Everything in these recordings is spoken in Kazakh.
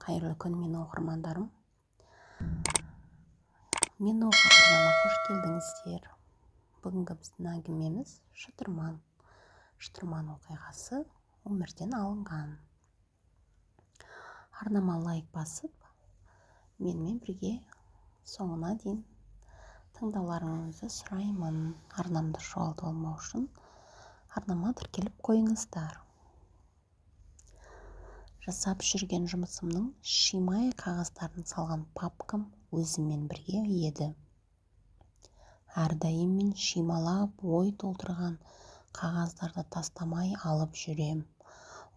Қайырлы күн менің оқырмандарым. Менің оқырманыма қош келдіңіздер. Бүгінгі біздің әңгімеміз шытырман. Шытырман оқиғасы өмірден алынған. Арнама лайк басып, менімен бірге соңына дейін тыңдауларыңызды сұраймын. Арнамды жоғалтып алмау үшін арнама тіркеліп қойыңыздар. Жасап жүрген жұмысымның шимай қағаздарын салған папкам өзіммен бірге еді. Әрдайым мен шималап ой толтырған қағаздарды тастамай алып жүрем.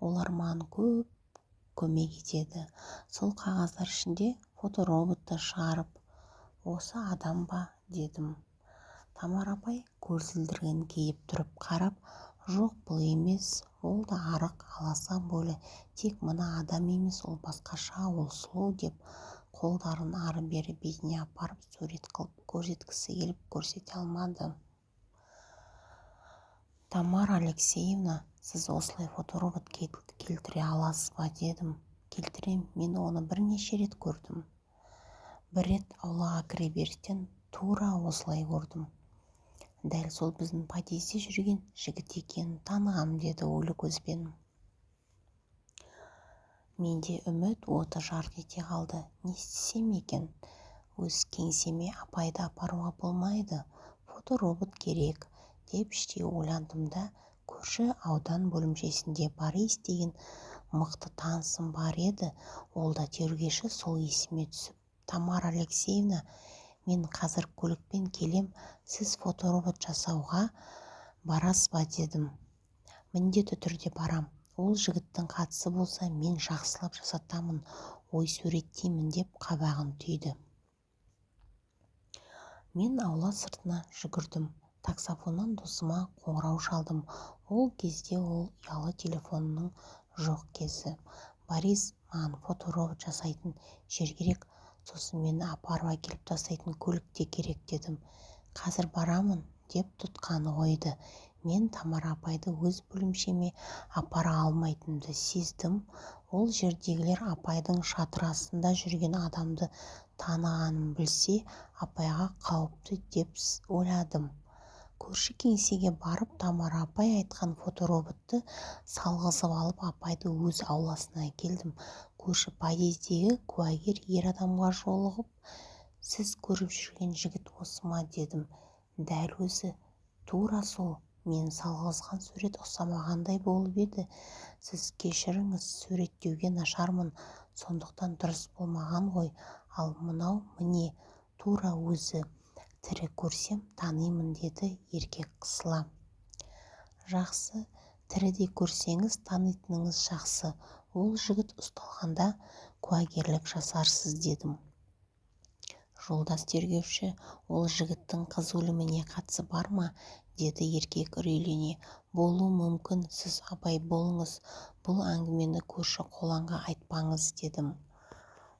Олар маған көп көмек етеді. Сол қағаздар ішінде фотороботты шығарып, осы адам ба дедім. Тамара апай көзілдірігін киіп тұрып қарап, жоқ бұл емес, ол да арық аласа бойлы, тек мына адам емес, ол басқаша, ол сұлу деп қолдарын ары-бері бетіне апарып сурет қылып көрсеткісі келіп көрсете алмады. Тамара Алексеевна, сіз осылай фоторобот келтіре аласыз ба дедім. Келтірем, мен оны бірнеше рет көрдім. Бір рет аулаға кіре берістен тура осылай көрдім. Дәл сол біздің подъезде жүрген жігіт екенін танығам, деді ойлы көзбен. Менде үміт оты жарқ ете қалды. Не істесем екен? Өз кеңсеме апайды апаруға болмайды. Фоторобот керек деп іштей ойландым да, көрші аудан бөлімшесінде Борис деген мықты танысым бар еді. Ол да тергеуші, сол есіме түсіп, Тамара Алексеевна, мен қазір көлікпен келем, сіз фоторобот жасауға барасыз ба дедім. Міндетті түрде барам. Ол жігіттің қатысы болса, мен жақсылап жасатамын, ой суреттеймін деп қабағын түйді. Мен аула сыртына жүгірдім. Таксофоннан досыма қоңырау шалдым. Ол кезде ол ұялы телефонның жоқ кезі. Борис, маған фоторобот жасайтын жер керек, сосын мені апарып әкеліп тастайтын көлік те керек дедім. Қазір барамын деп тұтқаны қойды. Мен Тамара апайды өз бөлімшеме апара алмайтынымды сездім. Ол жердегілер апайдың шатыр астында жүрген адамды танығанын білсе, апайға қауіпті деп ойладым. Көрші кеңсеге барып, Тамара апай айтқан фотороботты салғызып алып, апайды өз ауласына келдім. Көрші подъездегі куәгер ер адамға жолығып, сіз көріп жүрген жігіт осы ма дедім. Дәл өзі, тура сол. Мен салғызған сурет ұқсамағандай болып еді. Сіз кешіріңіз, суреттеуге нашармын, сондықтан дұрыс болмаған ғой. Ал мынау міне, тура өзі. Тірі көрсем танимын, деді еркек қысыла. Жақсы, тіріде көрсеңіз танитыныңыз жақсы. Ол жігіт ұсталғанда куәгерлік жасарсыз дедім. Жолдас тергеуші, ол жігіттің қыз өліміне қатысы бар ма? Деді еркек үрейлене. Болуы мүмкін, сіз абай болыңыз. Бұл әңгімені көрші қолаңға айтпаңыз дедім.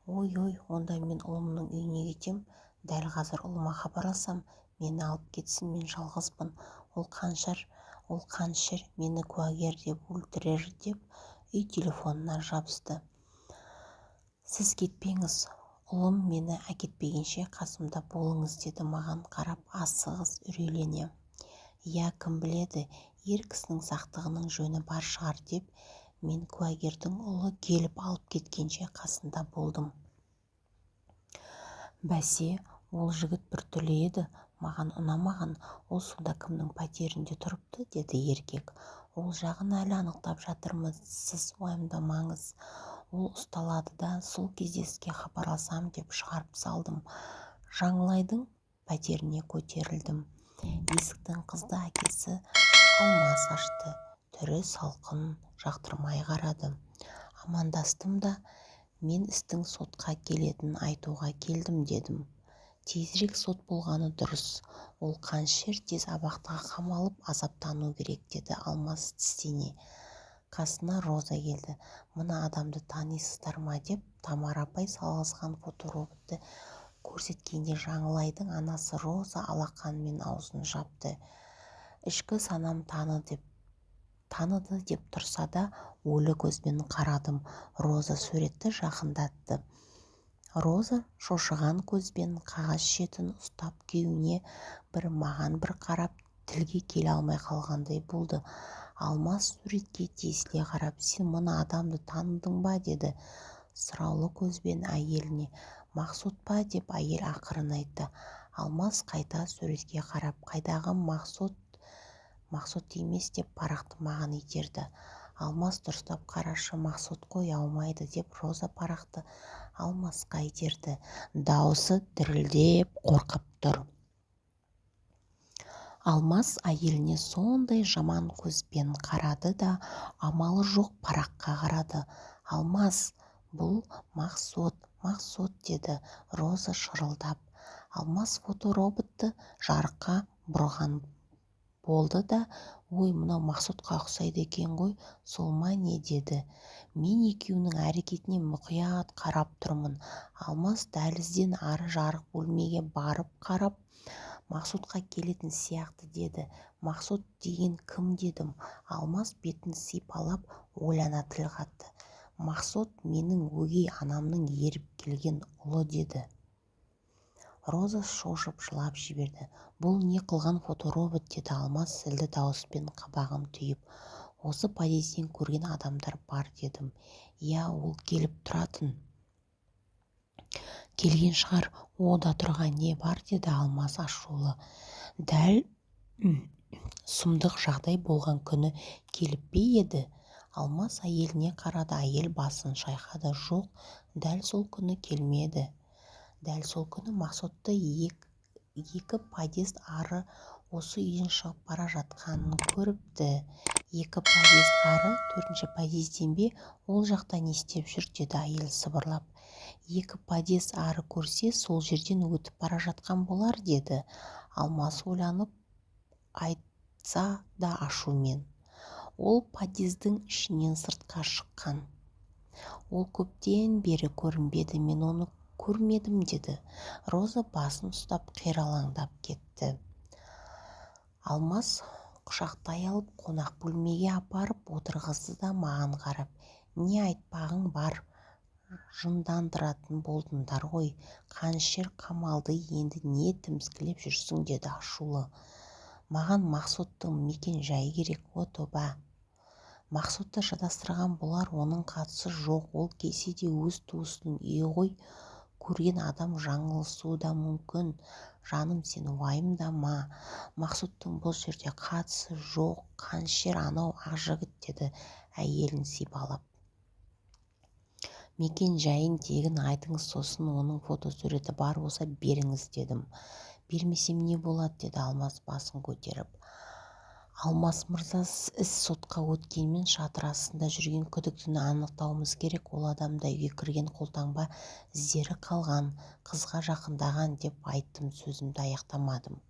Ой, онда мен ұлымның үйіне кетем. Дәл қазір ұлыма хабарласам, мені алып кетсін, мен жалғызбын. Ол қаншыр мені куәгер деп өлтірер деп үй телефонына жабысты. Сіз кетпеңіз, ұлым мені әкетпегенше қасымда болыңыз, деді маған қарап асығыс үрейлене. Я, кім біледі, ер кісінің сақтығының жөні бар шығар деп, мен куәгердің ұлы келіп алып кеткенше қасында болдым. Бәсе, ол жігіт біртүрлі еді, маған ұнамаған. Ол сонда кімнің пәтерінде тұрыпты, деді еркек. Ол жағын әлі анықтап жатырмыз, сіз уайымдамаңыз. Ол ұсталады да, сол кезде сізге хабарласам деп шығарып салдым. Жаңылайдың пәтеріне көтерілдім. Есіктің қызды әкесі Алмас ашты. Түрі салқын, жақтырмай қарады. Амандастым да, мен істің сотқа келетінін айтуға келдім дедім. Тезірек сот болғаны дұрыс. Ол қаншер тез абақтыға қамалып азаптану керек, деді Алмас тістене. Қасына Роза келді. Мына адамды танисыздар ма деп, Тамара апай салғызған фотороботты көрсеткенде Жаңылайдың анасы Роза алақанымен аузын жапты. Ішкі санам таны деп таныды деп тұрса да ойлы көзбен қарадым. Роза суретті жақындатты. Роза шошыған көзбен қағаз шетін ұстап күйеуіне маған бір қарап тілге келе алмай қалғандай болды. Алмас суретке тесіле қарап, сен мына адамды таныдың ба деді сұраулы көзбен әйеліне. Мақсұт па деп әйел ақырын айтты. Алмас қайта суретке қарап, қайдағы Мақсұт емес деп парақты маған итерді. Алмас дұрыстап қарашы, Мақсұт қой, аумайды деп Роза парақты Алмасқа итерді. Дауысы дірілдеп қорқып тұр. Алмас әйеліне сондай жаман көзбен қарады да амалы жоқ параққа қарады. Алмас, бұл Мақсұт деді Роза шырылдап. Алмас фотороботты жарыққа бұрған болды да, ой, мынау Мақсұтқа ұқсайды екен ғой, сол ма не деді. Мен екеуінің әрекетіне мұқият қарап тұрмын. Алмас дәлізден ары жарық бөлмеге барып қарап, Мақсұтқа келетін сияқты деді. Мақсұт деген кім дедім. Алмас бетін сипалап ойлана тіл қатты. Мақсұт менің өгей анамның еріп келген ұлы деді. Роза шошып жылап жіберді. Бұл не қылған фоторобот деді Алмас зілді дауыспен қабағын түйіп. Осы подъезден көрген адамдар бар дедім. Иә, ол келіп тұратын. Келген шығар, ода тұрған не бар деді Алмас ашулы. Дәл сұмдық жағдай болған күні келіп бе еді? Алмас әйеліне қарады, әйел басын шайқады. Жоқ, дәл сол күні келмеді. Дәл сол күні Мақсұтты екі подъезд ары осы үйден шығып бара жатқанын көріпті. Екі подъезд ары, 4-ші подъезден бе, ол жақта не істеп жүр деді әйел сыбырлап. Екі подъезд ары көрсе, сол жерден өтіп бара жатқан болар деді. Алмас ойланып айтса да ашумен. Ол подъездің ішінен сыртқа шыққан. Ол көптен бері көрінбеді, мен оны көрмедім деді. Роза басын ұстап қиралаңдап кетті. Алмас құшақтай алып қонақ бөлмеге апарып отырғызды да маған қарап, не айтпағың бар, жындандыратын болдыңдар ғой, қанішер қамалды енді не тіміскілеп жүрсің деді ашулы. Маған Мақсұттың мекен жайы керек, о тоба. Мақсұтты шатастырған болар, оның қатысы жоқ, ол келсе де өз туысының үйі ғой, көрген адам жаңылысуы да мүмкін. Жаным, сен уайымдама, Мақсұттың бұл жерде қатысы жоқ, қанішер анау ақжігіт деді әйелін сипалап. Мекен жайын тегін айтыңыз, сосын оның фотосуреті бар болса беріңіз дедім. Бермесем не болады деді Алмас басын көтеріп. Алмас мырза, іс сотқа өткенмен шатыр астында жүрген күдіктіні анықтауымыз керек. Ол адамда үйге кірген қолтаңба іздері қалған, қызға жақындаған деп айттым, сөзімді аяқтамадым.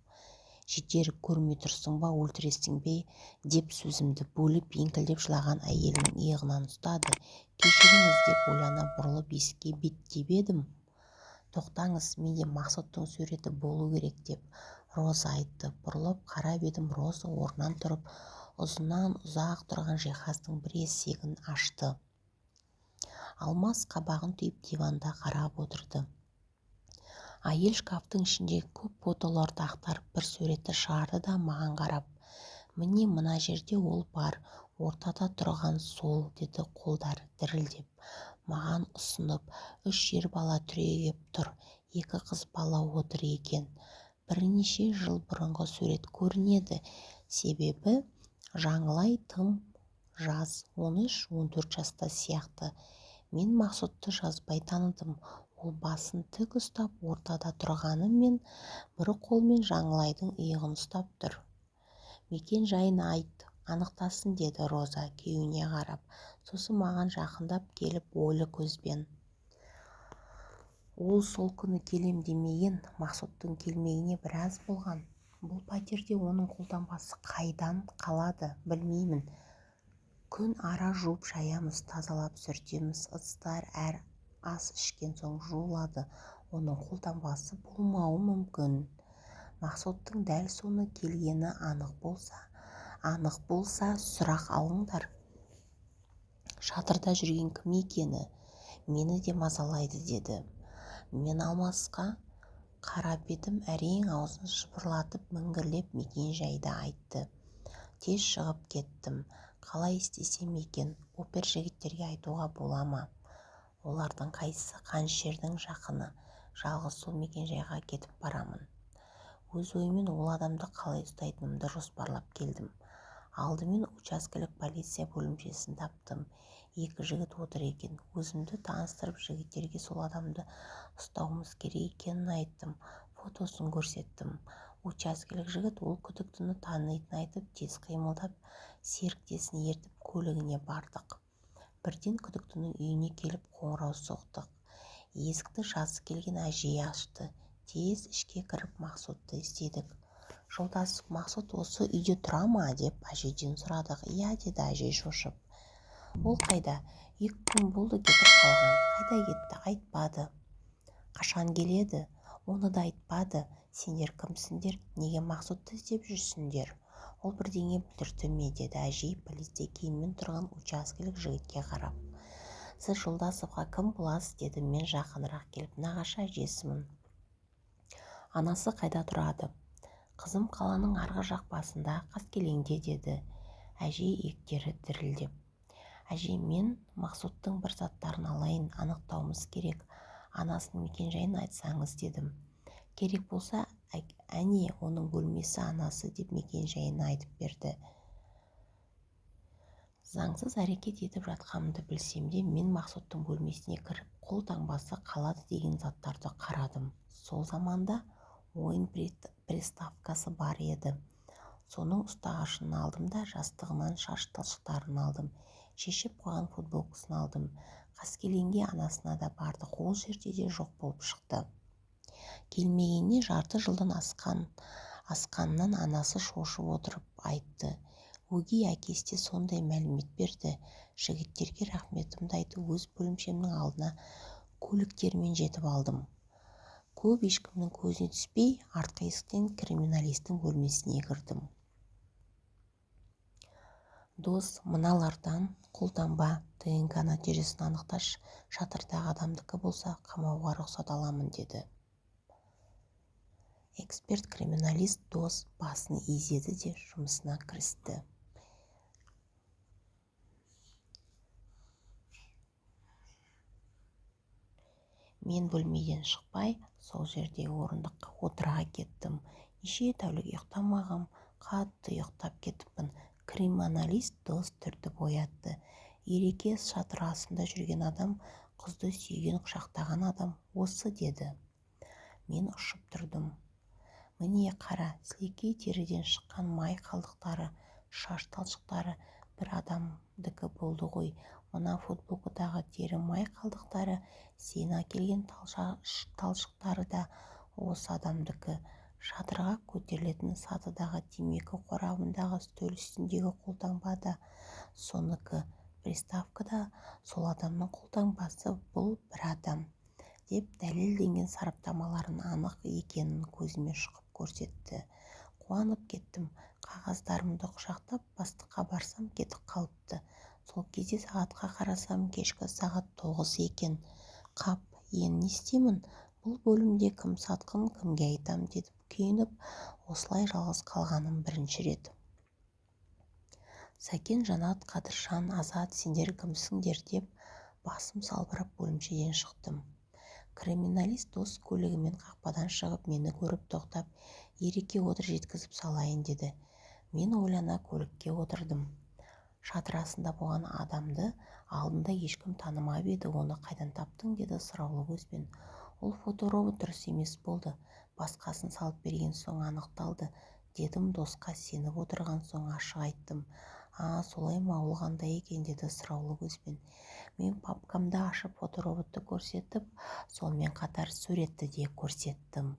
Жетер көрмей тұрсың ба, өлтіресің бе деп сөзімді бөліп еңкілдеп жылаған әйелінің иығынан ұстады. Кешіріңіз деп ойлана бұрылып есікке беттеп едім. Тоқтаңыз, менде Мақсұттың суреті болу керек деп Роза айтты. Бұрылып қарап едім, Роза орнынан тұрып ұзынан ұзақ тұрған жиһаздың бір есегін ашты. Алмас қабағын түйіп диванда қарап отырды. Әйел шкафтың ішіндегі көп фотоларды ақтарып бір суретті шығарды да маған қарап, міне мына жерде ол бар, ортада тұрған сол деді қолдары дірілдеп. Маған ұсынып, 3 ер бала түрегеп тұр, 2 қыз бала отыр екен. Бірнеше жыл бұрынғы сурет көрінеді, себебі жаңылай тым жас, 13-14 жаста сияқты. Мен Мақсұтты жазбай таныдым. Ол басын тік ұстап ортада тұрғанымен бір қолмен Жаңылайдың иығын ұстап тұр. Мекен жайын айт, анықтасын деді Роза күйеуіне қарап. Сосын маған жақындап келіп ойлы көзбен. Ол сол күні келем демеген, Мақсұттың келмегіне біраз болған. Бұл пәтерде оның қолтаңбасы қайдан қалады, білмеймін. Күн ара жуып шаямыз, тазалап сүртеміз, ыдыстар әр ас ішкен соң жуылады. Оның қолтаңбасы болмауы мүмкін. Мақсұттың дәл соны келгені анық болса, анық болса сұрақ алыңдар. Шатырда жүрген кім екені мені де мазалайды деді. Мен Алмасқа қарап едім, әрең аузын шыпырлатып міңгірлеп мекен-жайды айтты. Тез шығып кеттім. Қалай істесем екен, опер жігіттерге айтуға бола ма? Олардың қайсысы қанішердің жақыны? Жалғыз сол мекен-жайға кетіп барамын. Өз ойымен ол адамды қалай ұстайтынымды жоспарлап келдім. Алдымен учаскелік полиция бөлімшесін таптым. 2 жігіт отыр екен. Өзімді таныстырып жігіттерге сол адамды ұстауымыз керек екенін айттым. Фотосын көрсеттім. Учаскелік жігіт ол күдіктіні танитынын айтып, тез қимылдап, серіктесін ертіп көлігіне бардық. Бірден күдіктінің үйіне келіп қоңырау соқтық. Есікті жасы келген әжей ашты. Тез ішке кіріп Мақсұтты іздедік. Жолдасов, Мақсұт осы үйде тұра ма деп әжейден сұрадық. Иә, деді әжей шошып. Ол қайда? 2 күн болды кетіп қалған. Қайда кетті? Айтпады. Қашан келеді? Оны да айтпады. Сендер кімсіңдер? Неге Мақсұтты іздеп жүрсіңдер? Ол бірдеңе бүлдірді ме? Деді әжей полиция киіммен тұрған учаскелік жігітке қарап. Сіз Жолдасовға кім боласыз? Деді мен жақынырақ келіп. Нағашы әжесімін. Анасы қайда тұрады? Қызым қаланың арғы жақ басында, Қаскелеңде, деді әжей иектері дірілдеп. Әжей, мен Мақсұттың бір заттарын алайын, анықтауымыз керек. Анасының мекен-жайын айтсаңыз, дедім. Керек болса, әне оның бөлмесі анасы деп мекен-жайын айтып берді. Заңсыз әрекет етіп жатқанымды білсем де, мен Мақсұттың бөлмесіне кіріп, қолтаңбасы қалады деген заттарды қарадым. Сол заманда ойын приставкасы бар еді. Соның ұстағашын алдым да жастығынан шаш талшықтарын алдым. Шешіп қойған футболкасын алдым. Қаскелеңге анасына да бардық. Ол жерде де жоқ болып шықты. Келмегеніне жарты жылдан асқанынан анасы шошып отырып айтты. Өгей әкесі де сондай мәлімет берді. Жігіттерге рахметімді айтып, өз бөлімшемнің алдына көліктермен жетіп алдым. Көп ешкімнің көзіне түспей, артқы есіктен криминалистің бөлмесіне кірдім. Дос, мыналардан қолтаңба ДНК нәтижесін анықташ, шатырдағы адамдікі болса қамауға рұқсат аламын, деді. Эксперт-криминалист Дос басын изеді де жұмысына кірісті. Мен бөлмеден шықпай, сол жердегі орындыққа отыра кеттім. Неше тәулік ұйықтамағам, қатты ұйықтап кетіппін. Криминалист Дос түртіп оятты. Ереке, шатыр астында жүрген адам, қызды сүйген құшақтаған адам осы, деді. Мен ұшып тұрдым. Міне қара, сілекей теріден шыққан май қалдықтары, шаш талшықтары бір адамдікі болды ғой. Мына футболкадағы тері май қалдықтары, сен әкелген талшықтары да осы адамдікі. Шатырға көтерілетін сатыдағы темекі қорабындағы үстел үстіндегі қолтаңба да соныкі. Приставкада сол адамның қолтаңбасы, бұл бір адам деп дәлелденген сараптамаларын анық екенін көзіме шұқып көрсетті. Қуанып кеттім. Қағаздарымды құшақтап бастыққа барсам кетіп қалыпты. Сол кезде сағатқа қарасам кешкі сағат 9 екен. Қап, енді не істеймін? Бұл бөлімде кім сатқын, кімге айтам дедіп күйініп, осылай жалғыз қалғаным бірінші рет. Сәкен, Жанат, Қадыржан, Азат, сендер кімсіңдер деп басым салбырап бөлімшеден шықтым. Криминалист Дос көлігімен қақпадан шығып мені көріп тоқтап, Ереке отыр, жеткізіп салайын, деді. Мен ойлана көлікке отырдым. Шатыр астында болған адамды алдында ешкім танымап еді. Оны қайдан таптың, деді сұраулы көзбен. Ол фоторобот дұрыс емес болды. Басқасын салып берген соң анықталды, дедім. Досқа сеніп отырған соң ашық айттым. Солай ма, ол қандай екен, деді сұраулы көзбен. Мен папкамды ашып фотороботты көрсетіп, сонымен қатар суретті де көрсеттім.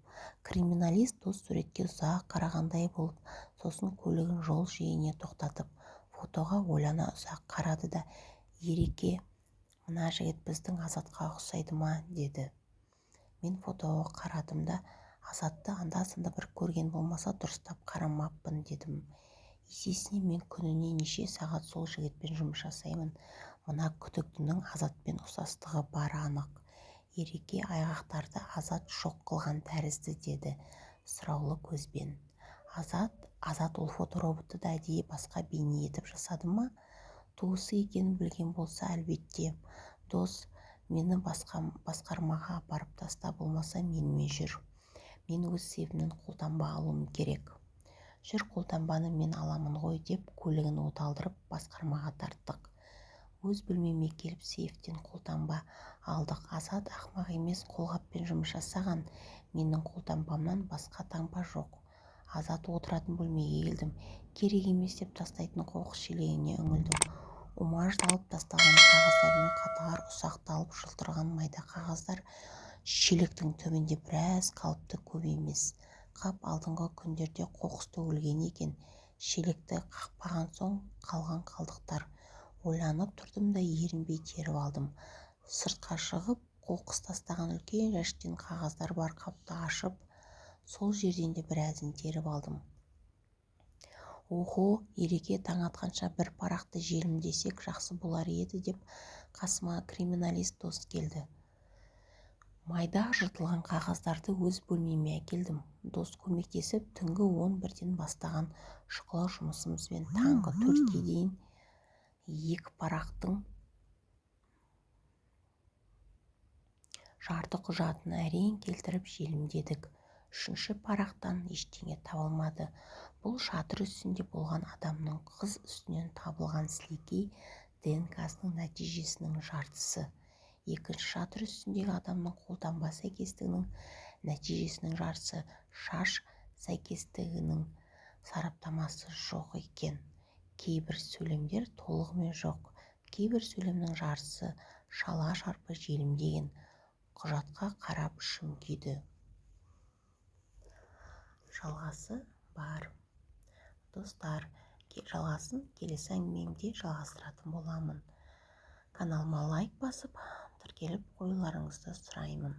Криминалист Дос суретке ұзақ қарағандай болып, сосын көлігін жол жиегіне тоқтатып, фотоға ойлана ұзақ қарады да, Ереке, мына жігіт біздің Азатқа ұқсайды ма, деді. Мен фотоға қарадым да, Азатты анда-санда бір көрген болмаса дұрыстап қарамаппын, дедім. есесіне мен күніне неше сағат сол жігітпен жұмыс жасаймын. Мына күдіктінің Азатпен ұқсастығы бары анық. Ереке айғақтарды Азат шоқ қылған тәрізді, деді сұраулы көзбен. Азат ол фотороботты да әдейі басқа бейне етіп жасады ма? Туысы екенін білген болса, әлбетте. Дос, мені басқармаға апарып таста, болмаса менімен жүр. Мен өз себімнен қолтанба алуым керек. Жүр, қолтанбаны мен аламын ғой, деп көлігін оталдырып басқармаға тарттық. Өз бөлмеме келіп сейфтен қолтанба алдық. Азат ақымақ емес, қолғаппен жұмыс жасаған. Менің қолтанбамнан басқа таңба жоқ. Азат отыратын бөлмеге келдім. Керек емес деп тастайтын қоқыс шелегіне үңілдім. Умаждалып тасталған қағаздармен қатар ұсақталып жылтыраған майда қағаздар шелектің түбінде біраз қалыпты, көп емес. Қап алдыңғы күндерде қоқыс төгілген екен. Шелекті қақпаған соң қалған қалдықтар. Ойланып тұрдым да ерінбей теріп алдым. Сыртқа шығып, қоқыс тастаған үлкен жәшіктен қағаздар бар қапты ашып, сол жерден де біразын теріп алдым. Охо, Ереке, таң атқанша бір парақты желімдесек жақсы болар еді, деп қасыма криминалист дос келді. Майда жыртылған қағаздарды өз бөлмеме әкелдім. Дос көмектесіп, түнгі 11-ден бастаған шұғыла жұмысымызбен таңғы 4-ге дейін екі парақтың жарты құжатын әрең келтіріп желімдедік. 3-ші парақтан ештеңе табылмады. Бұл шатыр үстінде болған адамның қыз үстінен табылған сілекей ДНК-сының нәтижесінің жартысы. 2-ші шатыр үстіндегі адамның қолтанба сәйкестігінің нәтижесінің жартысы. Шаш сәйкестігінің сараптамасы жоқ екен. Кейбір сөйлемдер толығымен жоқ. Кейбір сөйлемнің жартысы шала-шарпы желімдеген. Құжатқа қарап ішім күйді. Жалғасы бар. Достар, жалғасын келесі әңгімемде жалғастыратын боламын. Каналыма лайк басып, тіркеліп қоюларыңызды сұраймын.